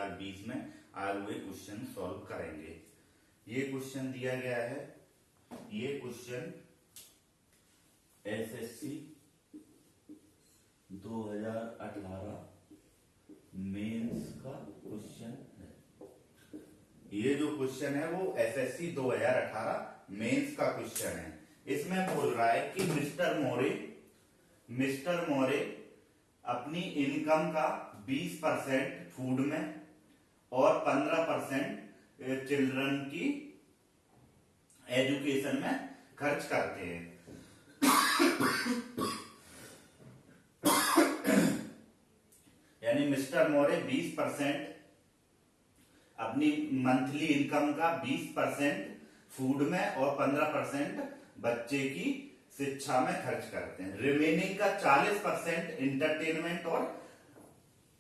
2020 में आए हुए क्वेश्चन सॉल्व करेंगे। ये क्वेश्चन दिया गया है, ये क्वेश्चन एसएससी 2018 मेंस का क्वेश्चन है। ये जो क्वेश्चन है वो एसएससी 2018 मेंस का क्वेश्चन है। इसमें बोल रहा है कि मिस्टर मोरे अपनी इनकम का 20% फूड में और 15% चिल्ड्रन की एजुकेशन में खर्च करते हैं। यानी मिस्टर मोरे 20% अपनी मंथली इनकम का 20% फूड में और 15% बच्चे की शिक्षा में खर्च करते हैं। रिमेनिंग का 40% इंटरटेनमेंट और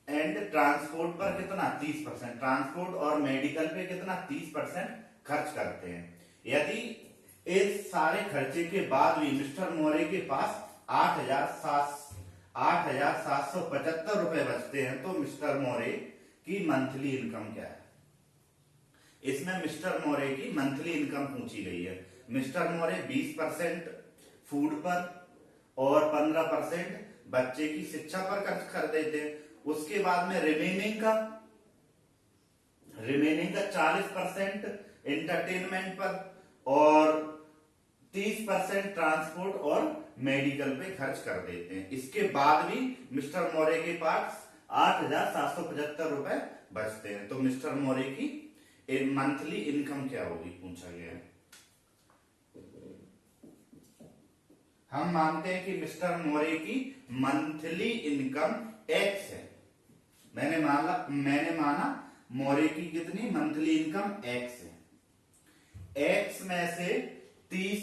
एंड ट्रांसपोर्ट पर कितना 30%, ट्रांसपोर्ट और मेडिकल पे कितना 30% खर्च करते हैं। यदि इस सारे खर्चे के बाद भी मिस्टर मोरे के पास 8,775 रुपए बचते हैं तो मिस्टर मोरे की मंथली इनकम क्या है। इसमें मिस्टर मोरे की मंथली इनकम पूछी गई है। मिस्टर मोरे 20% फूड पर और 15% बच्चे की शिक्षा पर खर्च कर देते हैं। उसके बाद में रिमेनिंग का 40% इंटरटेनमेंट पर और 30% ट्रांसपोर्ट और मेडिकल पे खर्च कर देते हैं। इसके बाद भी मिस्टर मोरे के पास 8,775 रुपए बचते हैं। तो मिस्टर मोरे की मंथली इनकम क्या होगी पूछा गया है। हम मानते हैं कि मिस्टर मोरे की मंथली इनकम एक्स है। मैंने माना मोरे की कितनी मंथली इनकम एक्स है। एक्स में से 30,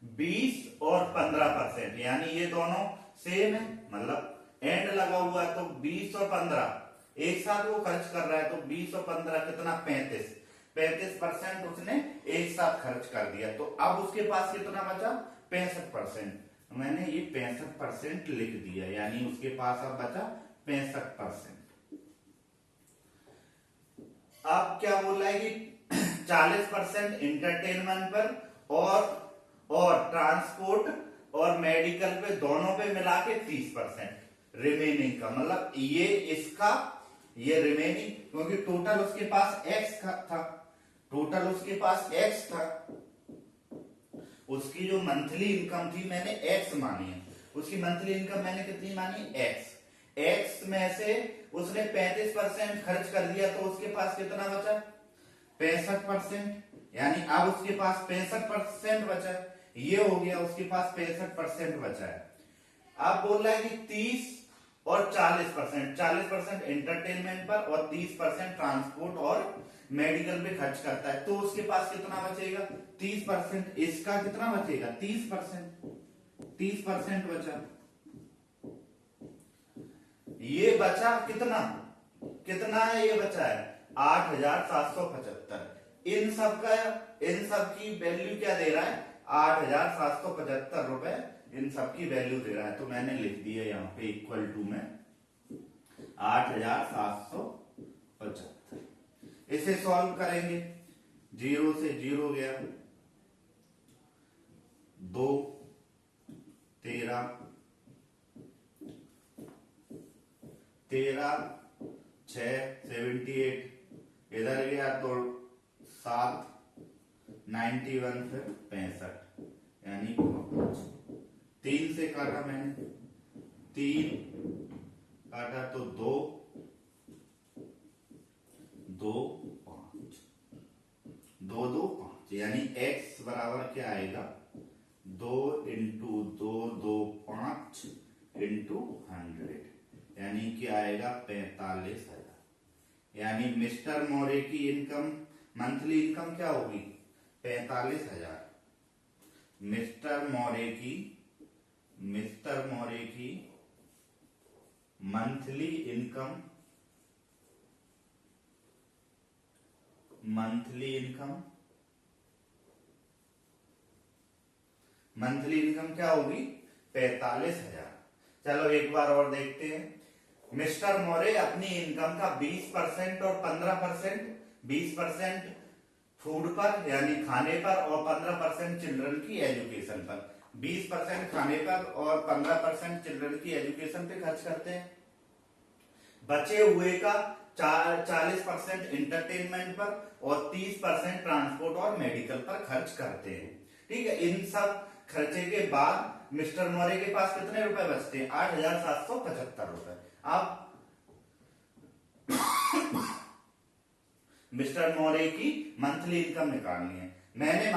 20 और 15%, यानी ये दोनों सेम है, मतलब एंड लगा हुआ है तो 20 और 15 एक साथ वो खर्च कर रहा है। तो 20 और 15 कितना 35% उसने एक साथ खर्च कर दिया। तो अब उसके पास कितना बचा 65%। मैंने ये 65% लिख दिया, यानी उसके पास अब बचा 65%। अब क्या बोल रहा है कि 40% इंटरटेनमेंट पर और ट्रांसपोर्ट और मेडिकल पे दोनों पे मिला के 30% रिमेनिंग का, मतलब ये रिमेनिंग, क्योंकि टोटल उसके पास एक्स था, उसकी जो मंथली इनकम थी मैंने एक्स मानी है। उसकी मंथली इनकम मैंने कितनी मानी एक्स में से उसने 35% खर्च कर दिया तो उसके पास कितना बचा 65%, यानी अब उसके पास 65% बचा है। ये हो गया, उसके पास 65% बचा है। अब बोल रहा है कि 30 और 40% एंटरटेनमेंट पर और 30% ट्रांसपोर्ट और मेडिकल पे खर्च करता है। तो उसके पास कितना बचेगा 30%। इसका कितना बचेगा 30% बचा। ये बचा कितना है, ये बचा है 8,775। इन सब की वैल्यू क्या दे रहा है 8,775 रुपए इन सब की वैल्यू दे रहा है। तो मैंने लिख दिया यहां पे इक्वल टू में 8,775। इसे सॉल्व करेंगे, 0 से 0 गया, 2 13 6 78, इधर गया तो 7 91 फिर 65, यानी 3 से काटा मैंने, 3 काटा तो 2 5, यानी x बराबर क्या आएगा 2 इंटू 2 5 इंटू 100, यानी क्या आएगा 45,000। यानी मिस्टर मोरे की इनकम मंथली इनकम क्या होगी 45,000। मिस्टर मोरे की मंथली इनकम क्या होगी 45,000। चलो एक बार और देखते हैं। मिस्टर मौर्य अपनी इनकम का 20% और 15%, 20% फूड पर यानी खाने पर और 15% चिल्ड्रन की एजुकेशन पर, 20% खाने पर और 15% चिल्ड्रन की एजुकेशन पे खर्च करते हैं। बचे हुए का 40% इंटरटेनमेंट पर और 30% ट्रांसपोर्ट और मेडिकल पर खर्च करते हैं। ठीक है, इन सब खर्चे के बाद मिस्टर मौर्य के पास कितने रुपए बचते हैं? 8,775 रुपए। अब मिस्टर मौर्य की मंथली इनकम निकालनी है। मैंने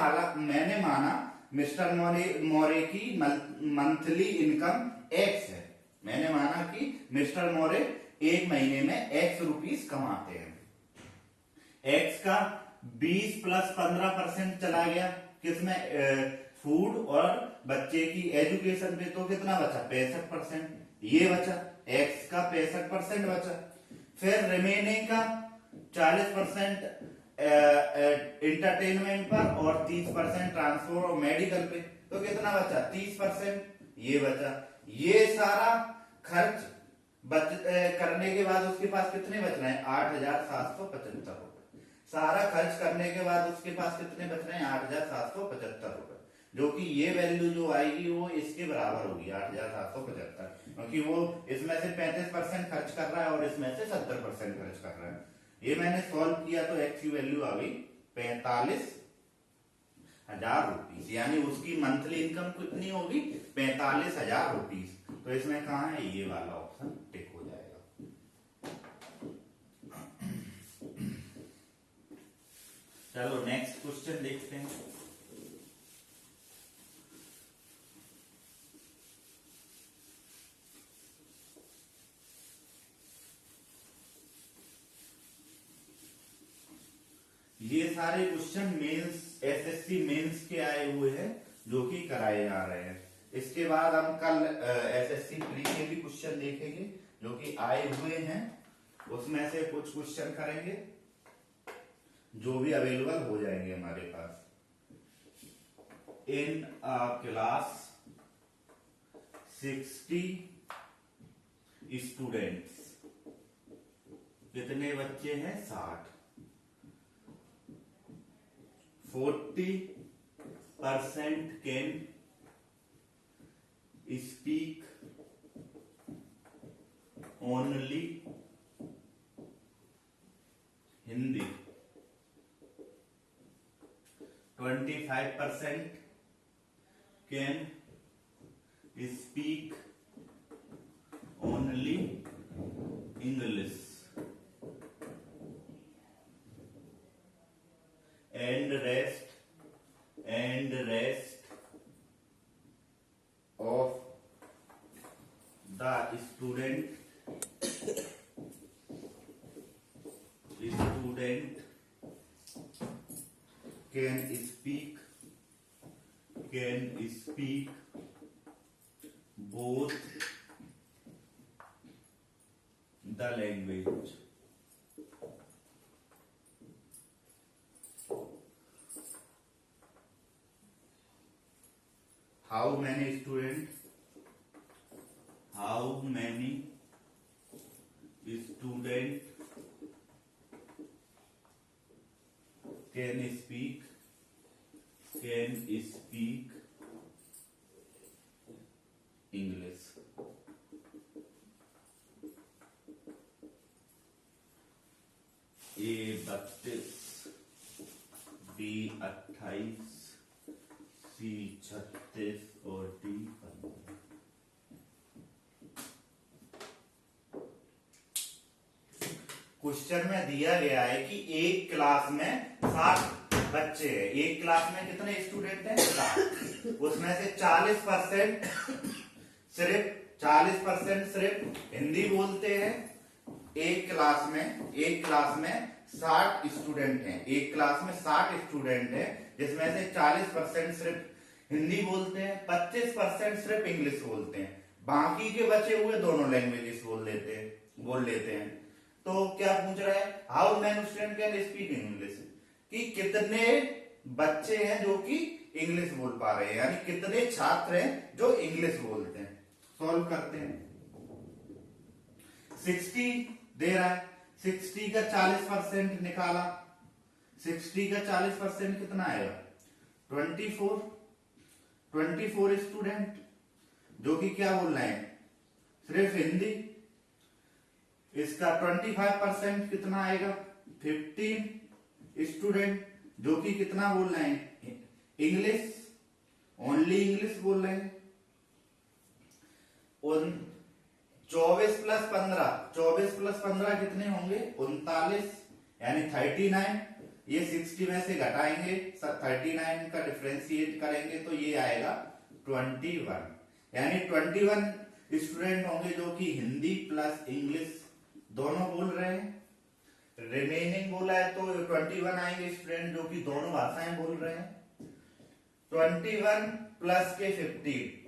माना मिस्टर मौर्य की मंथली इनकम एक्स है। मैंने माना कि मिस्टर मौर्य एक महीने में एक्स रुपीस कमाते हैं। एक्स का 20 प्लस 15% चला गया किसमें? फूड और बच्चे की एजुकेशन पे, तो कितना बचा? 65%। ये बचा एक्स का 65% बचा। फिर रिमेनिंग का 40% इंटरटेनमेंट पर और 30% ट्रांसपोर्ट और मेडिकल पे, तो कितना बचा? 30%। ये बचा। ये सारा खर्च करने के बाद उसके पास कितने बच रहे हैं? 8,775 रुपए। सारा खर्च करने के बाद उसके पास कितने बच रहे हैं? 8,775 रुपए, जो कि ये वैल्यू जो आएगी वो इसके बराबर होगी 8,775, क्योंकि वो इसमें से 35% खर्च कर रहा है और इसमें से 70% खर्च कर रहा है। ये मैंने सॉल्व किया तो एक्स की वैल्यू आ गई 45,000 रुपीज, यानी उसकी मंथली इनकम कितनी होगी? 45,000 रुपीज। तो इसमें कहाँ है? ये वाला ऑप्शन टिक हो जाएगा। चलो नेक्स्ट क्वेश्चन देखते हैं। ये सारे क्वेश्चन मेंस, एसएससी मेंस के आए हुए हैं जो कि कराए जा रहे हैं। इसके बाद हम कल एसएससी प्री के भी क्वेश्चन देखेंगे जो कि आए हुए हैं, उसमें से कुछ क्वेश्चन करेंगे जो भी अवेलेबल हो जाएंगे हमारे पास। इन क्लास 60 स्टूडेंट्स, कितने बच्चे हैं? 60। 40% can speak only Hindi, 25% can speak only English, and rest of the student can speak both the language. How many students can speak English? A 32, B 28, C 36 और D 15। क्वेश्चन में दिया गया है कि एक क्लास में 60 बच्चे हैं। एक क्लास में कितने स्टूडेंट हैं? 60। उसमें से 40% सिर्फ हिंदी बोलते हैं। एक क्लास में 60 स्टूडेंट हैं। एक क्लास में 60 स्टूडेंट हैं, जिसमें से 40% सिर्फ हिंदी बोलते हैं, 25% सिर्फ इंग्लिश बोलते हैं, बाकी के बचे हुए दोनों लैंग्वेजेस बोल लेते हैं। तो क्या पूछ रहा है? How many student can speak English, कि कितने बच्चे हैं जो कि इंग्लिश बोल पा रहे हैं, यानी कितने छात्र हैं जो इंग्लिश बोलते हैं। सॉल्व करते हैं। 60 दे रहा है, 60 का 40% निकाला, 60 का 40% कितना आएगा 24, 24 स्टूडेंट, जो कि क्या बोल रहे हैं सिर्फ हिंदी। इसका 25% कितना आएगा 15 स्टूडेंट, जो कि कितना बोल रहे हैं इंग्लिश, ओनली इंग्लिश बोल रहे हैं। 24 प्लस 15, 24 प्लस 15 कितने होंगे 39, यानी 39। ये 60 में से घटाएंगे, 39 का डिफरेंशिएट करेंगे तो ये आएगा 21, यानी 21 स्टूडेंट होंगे जो कि हिंदी प्लस इंग्लिश दोनों बोल रहे हैं। रिमेनिंग बोला है तो 21 आएंगे स्टूडेंट जो कि दोनों भाषाएं बोल रहे हैं। 21 प्लस के 15,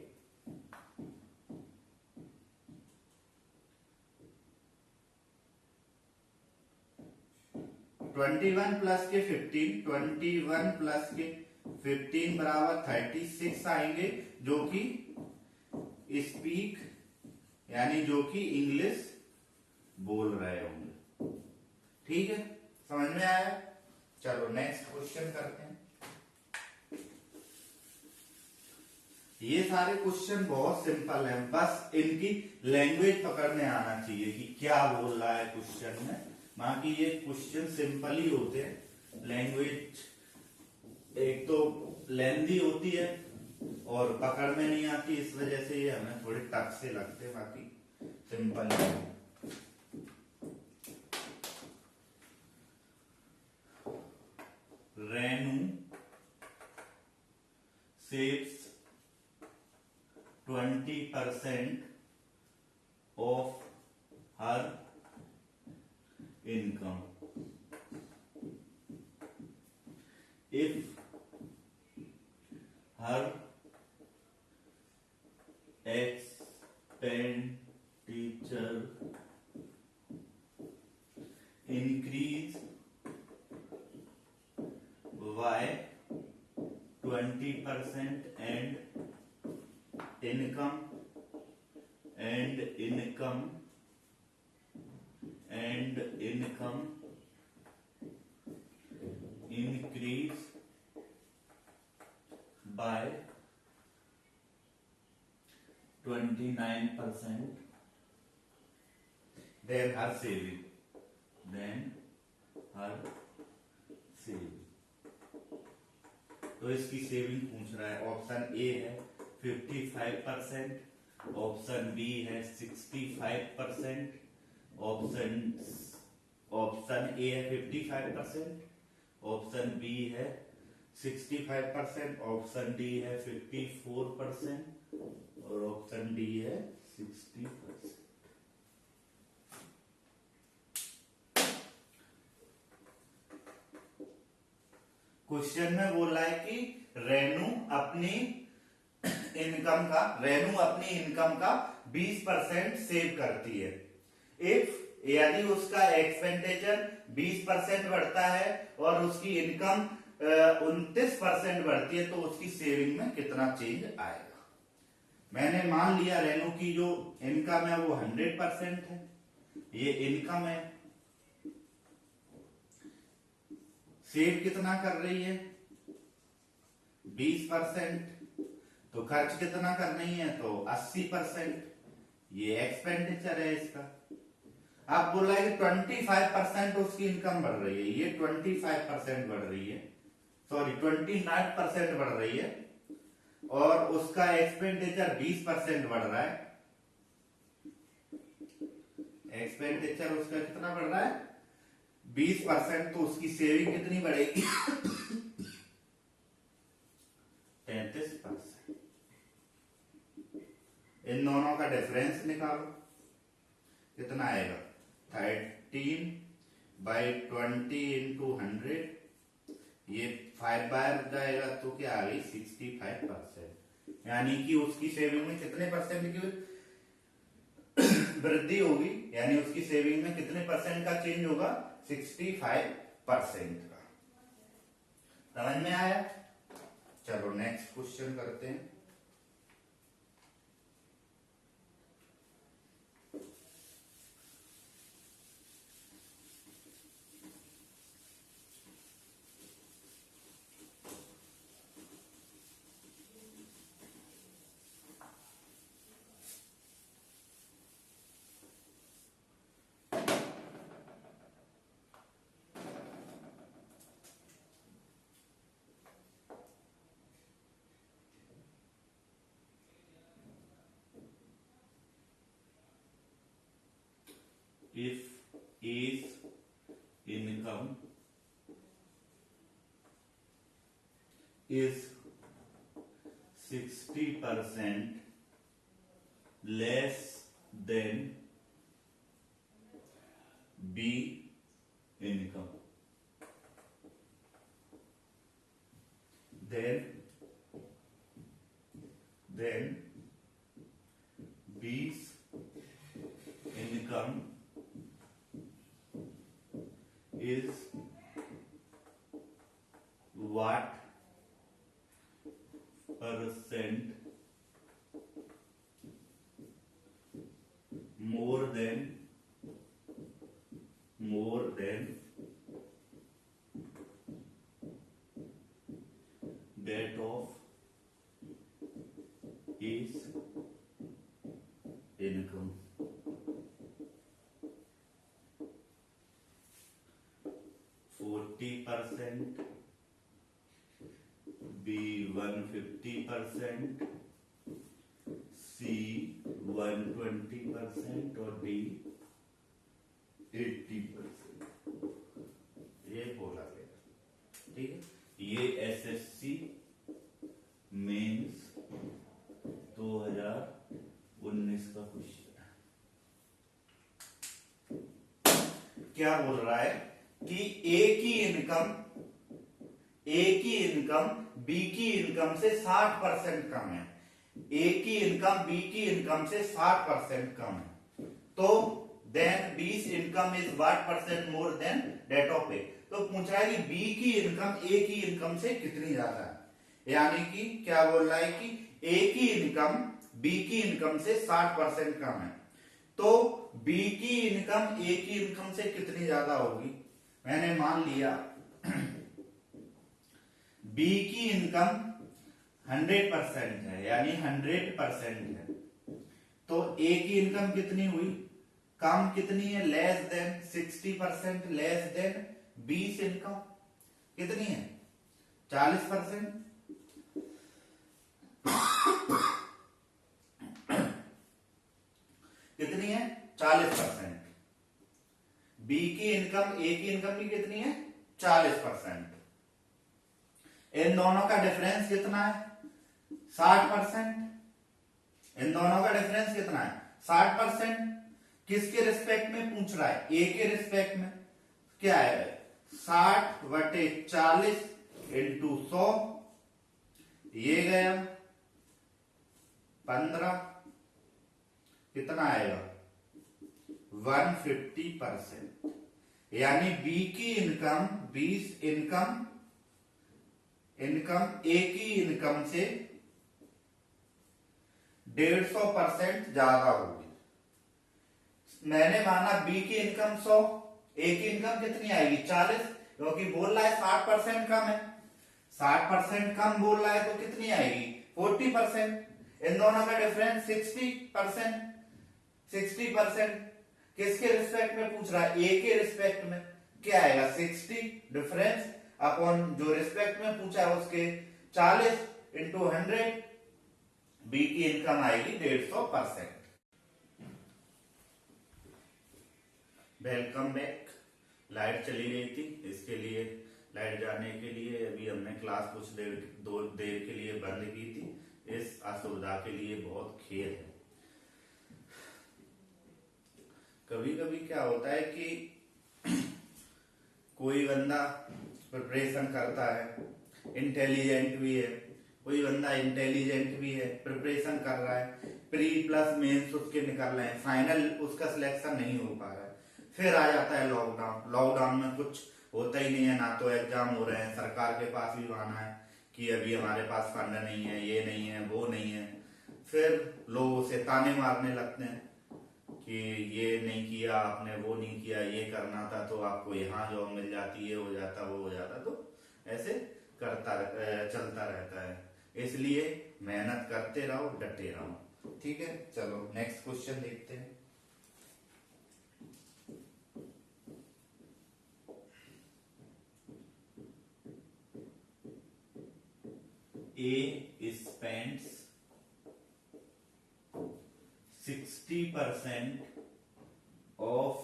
21 प्लस के 15, 21 प्लस के 15 बराबर 36 आएंगे, जो कि स्पीक यानी जो कि इंग्लिश बोल रहे होंगे। ठीक है, समझ में आया? चलो नेक्स्ट क्वेश्चन करते हैं। ये सारे क्वेश्चन बहुत सिंपल हैं, बस इनकी लैंग्वेज पकड़ने आना चाहिए कि क्या बोल रहा है क्वेश्चन में। बाकी ये क्वेश्चन सिंपल ही होते हैं, लैंग्वेज एक तो लेंदी होती है और पकड़ में नहीं आती, इस वजह से ये हमें थोड़े टफ से लगते हैं, बाकी सिंपल है। Renu saves 20% of her income if her expenditure increase by 20% and income increase by 29%, then her saving, तो इसकी सेविंग पूछ रहा है। ऑप्शन ए है 55%, ऑप्शन बी है 65%, ऑप्शन ए है 55%, ऑप्शन बी है 65%, ऑप्शन डी है 54% और ऑप्शन डी है 60%। क्वेश्चन में बोल रहा है कि रेनू अपनी इनकम का 20% सेव करती है। इफ यदि उसका एक्सपेंडिचर 20% बढ़ता है और उसकी इनकम 29% बढ़ती है तो उसकी सेविंग में कितना चेंज आएगा। मैंने मान लिया रेनू की जो इनकम है वो 100% है, ये इनकम है। सेव कितना कर रही है 20%, तो खर्च कितना कर रही है तो 80%, ये एक्सपेंडिचर है इसका। आप बोल रहे हैं कि 25% उसकी इनकम बढ़ रही है, ये 25% बढ़ रही है, सॉरी 29% बढ़ रही है और उसका एक्सपेंडिचर 20% बढ़ रहा है। एक्सपेंडिचर उसका कितना बढ़ रहा है 20%, तो उसकी सेविंग कितनी बढ़ेगी 33%। इन दोनों का डिफरेंस निकालो, कितना आएगा 13/20 इंटू 100, ये 5 बार जाएगा तो क्या आ गई 65%, यानी कि उसकी सेविंग में कितने परसेंट की वृद्धि होगी, यानी उसकी सेविंग में कितने परसेंट का चेंज होगा 65% का। समझ में आया? चलो नेक्स्ट क्वेश्चन करते हैं। if A's income is 60% less than B income, then B's income is what percent more than that of A's income. %40, B 150%, C 120% और D 80%। ये बोला गया, ठीक है। ये एसएससी मेंस 2019 का क्वेश्चन है। क्या बोल रहा है कि ए की इनकम बी की इनकम से 60% कम है। ए की इनकम बी की इनकम से 60% कम है, तो then B's income is what percent more than that of A. तो पूछ रहा है कि बी की इनकम ए की इनकम से कितनी ज्यादा है, यानी कि क्या बोल रहा है कि ए की इनकम बी की इनकम से 60% कम है, तो बी की इनकम ए की इनकम से कितनी ज्यादा होगी। मैंने मान लिया बी की इनकम 100% है, यानी 100% है, तो ए की इनकम कितनी हुई, कम कितनी है, लेस देन 60%, लेस देन बीस इनकम कितनी है 40%। कितनी है 40%। बी की इनकम ए की इनकम की कितनी है 40%। इन दोनों का डिफरेंस कितना है 60%। इन दोनों का डिफरेंस कितना है 60%। किसके रिस्पेक्ट में पूछ रहा है, ए के रिस्पेक्ट में। क्या है 60/40 इंटू 100, ये गया 15, कितना आएगा 150%। यानी बी की इनकम 20 इनकम ए की इनकम से 150% ज्यादा होगी। मैंने माना बी की इनकम 100, ए की इनकम कितनी आएगी 40, क्योंकि बोल रहा है 60% कम है, 60% कम बोल रहा है तो कितनी आएगी 40%। इन दोनों का डिफरेंस 60%। 60% किसके रिस्पेक्ट में पूछ रहा है, ए के रिस्पेक्ट में। क्या आएगा 60 डिफरेंस अपॉन जो रिस्पेक्ट में पूछा है उसके 40 इंटू 100, बी की इनकम आएगी 150%। Welcome back. लाइट चली गई थी, इसके लिए लाइट जाने के लिए अभी हमने क्लास कुछ देर के लिए बंद की थी। इस असुविधा के लिए बहुत खेद है। कभी कभी क्या होता है कि कोई बंदा प्रिपरेशन करता है, इंटेलिजेंट भी है, कोई बंदा इंटेलिजेंट भी है, प्रिपरेशन कर रहा है, प्री प्लस मेंस उसके निकल रहे हैं, फाइनल उसका सिलेक्शन नहीं हो पा रहा है। फिर आ जाता है लॉकडाउन। लॉकडाउन में कुछ होता ही नहीं है, ना तो एग्जाम हो रहे हैं, सरकार के पास भी बहाना है कि अभी हमारे पास फंड नहीं है, ये नहीं है, वो नहीं है। फिर लोग उसे ताने मारने लगते हैं कि ये नहीं किया आपने, वो नहीं किया, ये करना था तो आपको यहाँ जॉब मिल जाती, ये हो जाता, वो हो जाता। तो ऐसे चलता रहता है, इसलिए मेहनत करते रहो, डटे रहो। ठीक है, चलो नेक्स्ट क्वेश्चन देखते हैं। A spends 60% of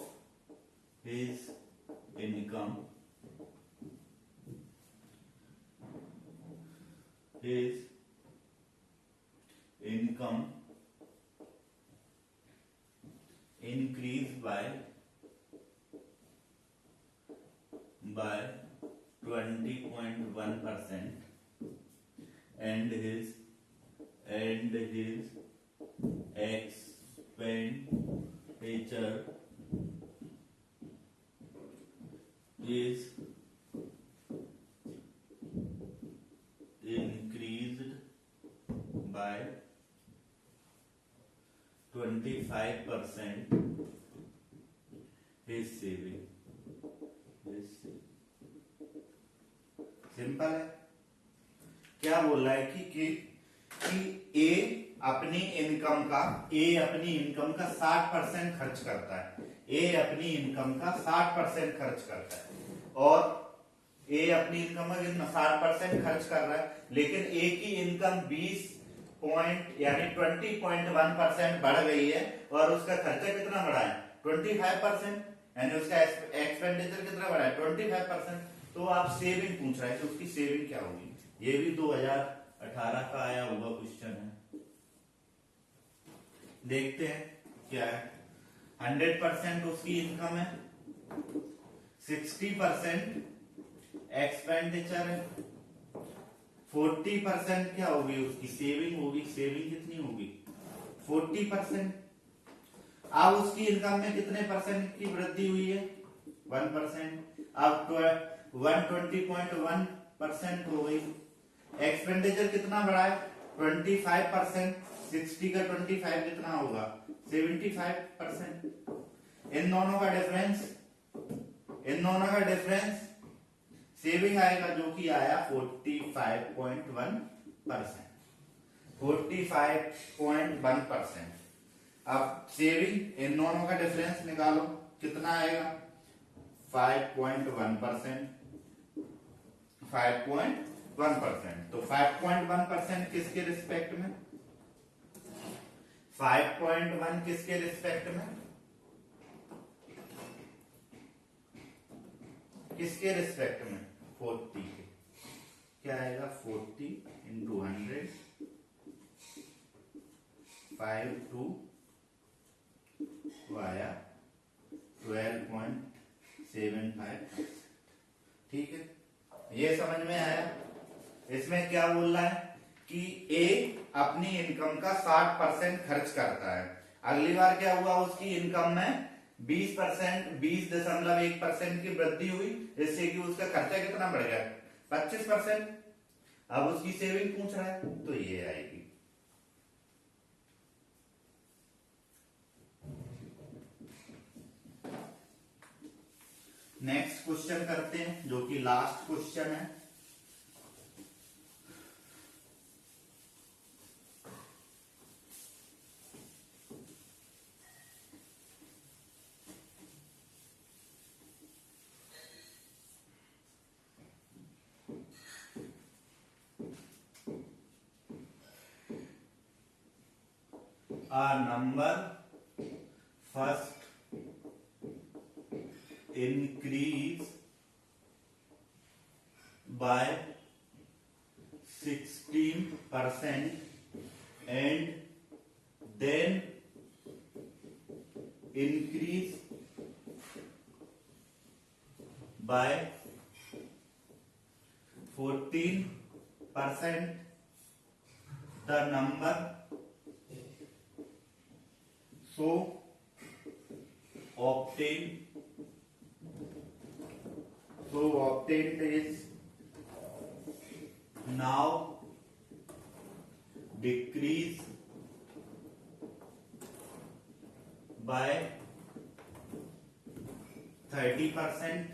his income increased by 20.1% and his expenditure is increased by 25%, his saving. Simple है। क्या बोल रहा है कि ए अपनी इनकम का 60% खर्च करता है। ए अपनी इनकम का 60% खर्च करता है और ए अपनी इनकम का कितना 60% खर्च कर रहा है, लेकिन ए की इनकम 20.1% बढ़ गई है और उसका खर्चा कितना बढ़ा है 25%, यानी उसका एक्सपेंडिचर कितना बढ़ा है 25%। तो आप सेविंग पूछ रहे हैं कि उसकी सेविंग क्या होगी। ये भी 2018 का आया हुआ क्वेश्चन है। देखते हैं क्या है। 100% उसकी इनकम है, 60% एक्सपेंडिचर है, 40% क्या होगी उसकी सेविंग होगी। सेविंग कितनी होगी 40%। अब उसकी इनकम में कितने परसेंट की वृद्धि हुई है 1%। अब 120.1% हो गई। एक्सपेंडिचर कितना बढ़ा है 25%। 60 का 25 कितना होगा 75%। इन दोनों का डिफरेंस सेविंग आएगा जो कि आया 45.1%। 45.1%। अब सेविंग इन दोनों का डिफरेंस निकालो कितना आएगा 5.1%। 5.1%। तो 5.1% किसके रिस्पेक्ट में 5.1 किसके रिस्पेक्ट में किसके रिस्पेक्ट में 40 के। क्या आएगा 40 इंटू 100 5 2 आया 12.75। ठीक है, ये समझ में आया। इसमें क्या बोल रहा है कि ए अपनी इनकम का 60% खर्च करता है। अगली बार क्या हुआ उसकी इनकम में 20.1% की वृद्धि हुई, जिससे कि उसका खर्चा कितना बढ़ गया 25%। अब उसकी सेविंग पूछ रहा है तो ये आएगी। नेक्स्ट क्वेश्चन करते हैं जो कि लास्ट क्वेश्चन है। A number first increase by 16% and then increase by 14%. The number so obtained is now decrease by 30%.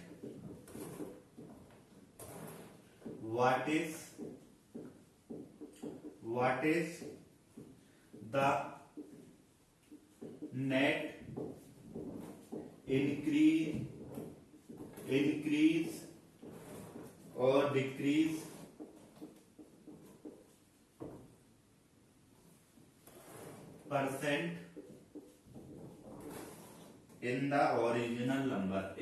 What is the net increase or decrease percent in the original number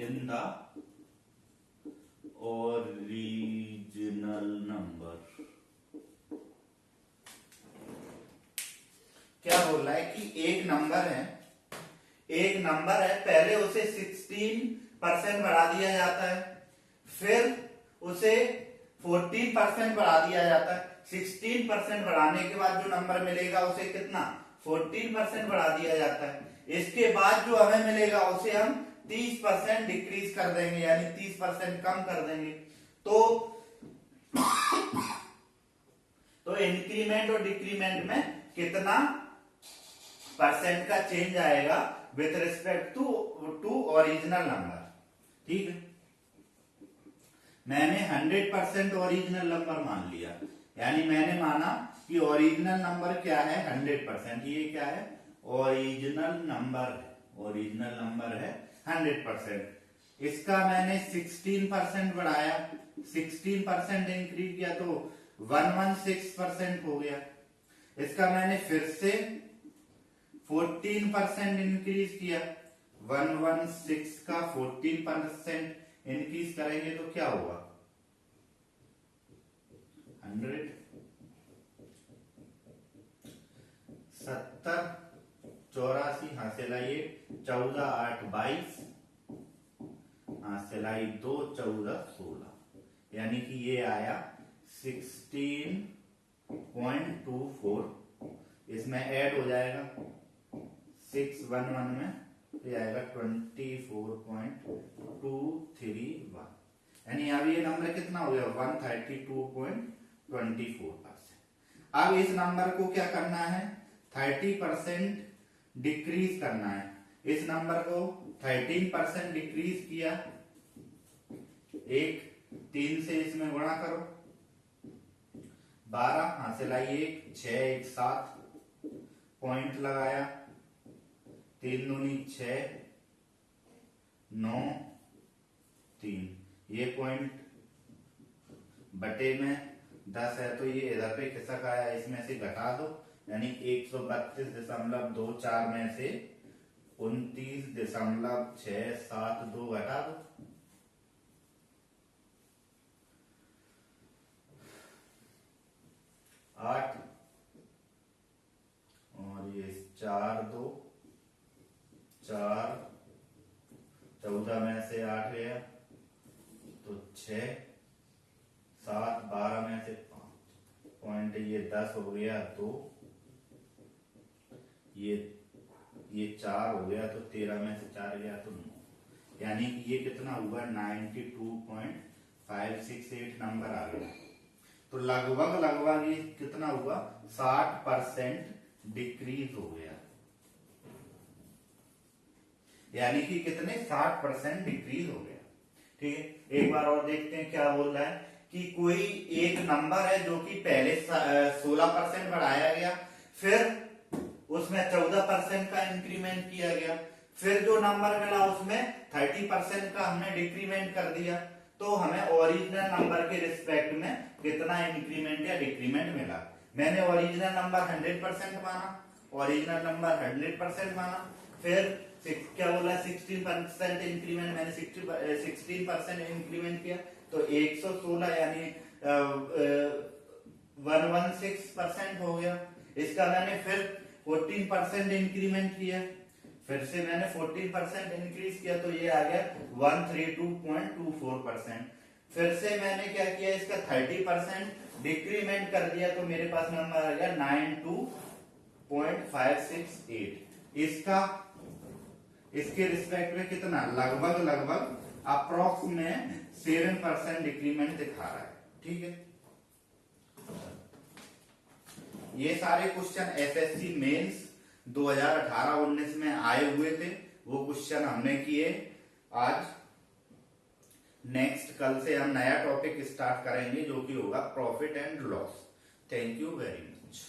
number है, एक number है, पहले उसे 16% बढ़ा दिया जाता है, फिर उसे 14% बढ़ा दिया जाता है। 16% बढ़ाने के बाद जो नंबर मिलेगा उसे कितना 14% बढ़ा दिया जाता है। इसके बाद जो हमें मिलेगा उसे हम 30% डिक्रीज कर देंगे, यानी 30% कम कर देंगे। तो इंक्रीमेंट और डिक्रीमेंट में कितना परसेंट का चेंज आएगा with respect to original number. ठीक है, मैंने 100% ओरिजिनल नंबर मान लिया, यानी मैंने माना कि ओरिजिनल नंबर क्या है 100%। ये क्या है ओरिजिनल नंबर है, ओरिजिनल नंबर है 100%। इसका मैंने 16% बढ़ाया, 16% इंक्रीज किया तो 116% हो गया। इसका मैंने फिर से 14% इंक्रीज किया, 116 का 14% इंक्रीज करेंगे तो क्या होगा 100, 70, 84, हाथ से लाइए 14, 8, 22, हाथ से लाई 2, 14, 16, यानी कि ये आया 16.24। इसमें ऐड हो जाएगा 611 में, ये आएगा 24.231, यानी अब ये नंबर कितना हो गया 132.24%। अब इस नंबर को क्या करना है 30% डिक्रीज करना है। इस नंबर को 13% डिक्रीज किया, एक 3 से इसमें गुणा करो, 12, हाथ से लाइए 6, 1, 7, पॉइंट लगाया, 3 दूनी 6, 9, 3, ये पॉइंट बटे में 10 है तो ये इधर पे खिसक आया, इसमें से घटा दो, यानी 132.24 में से 29.672 घटा दो, 8, और ये 4, 2, 4, 14 में से 8 गया तो 6, 7, 12 में से 5, पॉइंट ये 10 हो गया 2, ये 4 हो गया तो 13 में से 4 गया तो 9, यानी कि ये कितना हुआ 92.568 नंबर आ गया। तो लगभग ये कितना हुआ 60% डिक्रीज हो गया, यानी कि कितने 60% डिक्रीज हो गया। ठीक है, एक बार और देखते हैं क्या बोल रहा है कि कोई एक नंबर है जो कि पहले 16% बढ़ाया गया, फिर उसमें 14% का इंक्रीमेंट किया गया, फिर जो नंबर मिला उसमें 30% का हमने डिक्रीमेंट कर दिया, तो हमें ओरिजिनल नंबर के रिस्पेक्ट में कितना इंक्रीमेंट या डिक्रीमेंट मिला। मैंने ओरिजिनल नंबर 100% माना, ओरिजिनल नंबर 100% माना, फिर क्या बोला 16% इंक्रीमेंट, मैंने 16% इंक्रीमेंट किया तो 116 यानी 116% हो गया। इसका मैंने फिर 14% इंक्रीमेंट किया, फिर से मैंने 14% इंक्रीज किया तो ये आ गया 132.24%। फिर से मैंने क्या किया इसका 30% डिक्रीमेंट कर दिया तो मेरे पास नंबर आ गया 92.568। इसके रिस्पेक्ट में कितना लगभग अप्रोक्स में 7% डिक्रीमेंट दिखा रहा है। ठीक है, ये सारे क्वेश्चन एसएससी मेंस 2018-19 में आए हुए थे, वो क्वेश्चन हमने किए। आज नेक्स्ट कल से हम नया टॉपिक स्टार्ट करेंगे जो कि होगा profit and loss. Thank you very much.